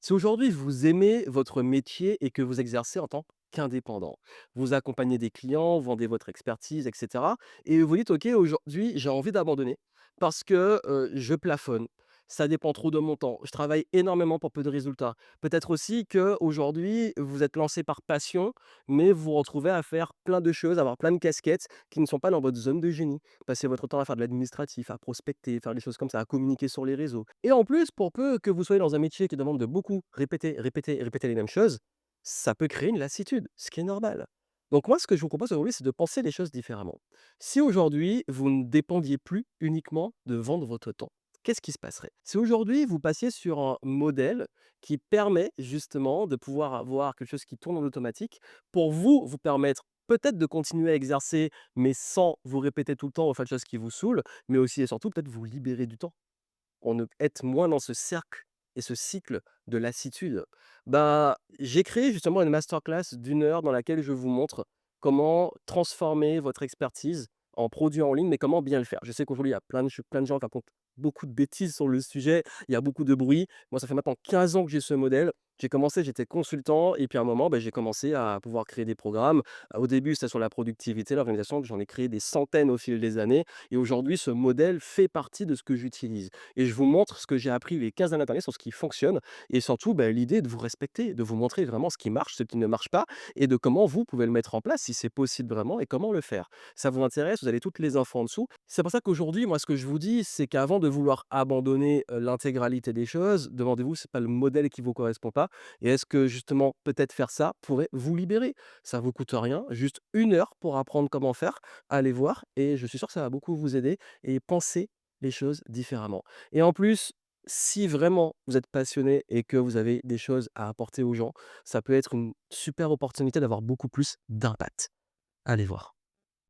Si aujourd'hui vous aimez votre métier et que vous exercez en tant qu'indépendant, vous accompagnez des clients, vous vendez votre expertise, et cetera et vous dites: «OK, aujourd'hui, j'ai envie d'abandonner parce que, je plafonne, ça dépend trop de mon temps, je travaille énormément pour peu de résultats». Peut-être aussi qu'aujourd'hui, vous êtes lancé par passion, mais vous vous retrouvez à faire plein de choses, avoir plein de casquettes qui ne sont pas dans votre zone de génie. Passer votre temps à faire de l'administratif, à prospecter, faire des choses comme ça, à communiquer sur les réseaux. Et en plus, pour peu que vous soyez dans un métier qui demande de beaucoup répéter, répéter, répéter les mêmes choses, ça peut créer une lassitude, ce qui est normal. Donc moi, ce que je vous propose aujourd'hui, c'est de penser les choses différemment. Si aujourd'hui, vous ne dépendiez plus uniquement de vendre votre temps, qu'est-ce qui se passerait? Si aujourd'hui, vous passiez sur un modèle qui permet justement de pouvoir avoir quelque chose qui tourne en automatique, pour vous, vous permettre peut-être de continuer à exercer, mais sans vous répéter tout le temps ou faire des choses qui vous saoulent, mais aussi et surtout peut-être vous libérer du temps pour ne être moins dans ce cercle et ce cycle de lassitude. Bah, j'ai créé justement une masterclass d'une heure dans laquelle je vous montre comment transformer votre expertise en produit en ligne, mais comment bien le faire. Je sais qu'aujourd'hui, il y a plein de gens qui racontent beaucoup de bêtises sur le sujet, il y a beaucoup de bruit. Moi, ça fait maintenant 15 ans que j'ai ce modèle. J'ai commencé, j'étais consultant, et puis à un moment, bah, j'ai commencé à pouvoir créer des programmes. Au début, c'était sur la productivité, l'organisation, que j'en ai créé des centaines au fil des années. Et aujourd'hui, ce modèle fait partie de ce que j'utilise. Et je vous montre ce que j'ai appris les 15 dernières années sur ce qui fonctionne et surtout, bah, l'idée de vous respecter, de vous montrer vraiment ce qui marche, ce qui ne marche pas et de comment vous pouvez le mettre en place si c'est possible vraiment et comment le faire. Ça vous intéresse, vous avez toutes les infos en dessous. C'est pour ça qu'aujourd'hui, moi, ce que je vous dis, c'est qu'avant de vouloir abandonner l'intégralité des choses, demandez-vous si c'est pas le modèle qui vous correspond pas et est-ce que justement peut-être faire ça pourrait vous libérer. Ça vous coûte rien, juste 1 heure pour apprendre comment faire, allez voir et je suis sûr que ça va beaucoup vous aider et penser les choses différemment. Et en plus, si vraiment vous êtes passionné et que vous avez des choses à apporter aux gens, ça peut être une super opportunité d'avoir beaucoup plus d'impact. Allez voir.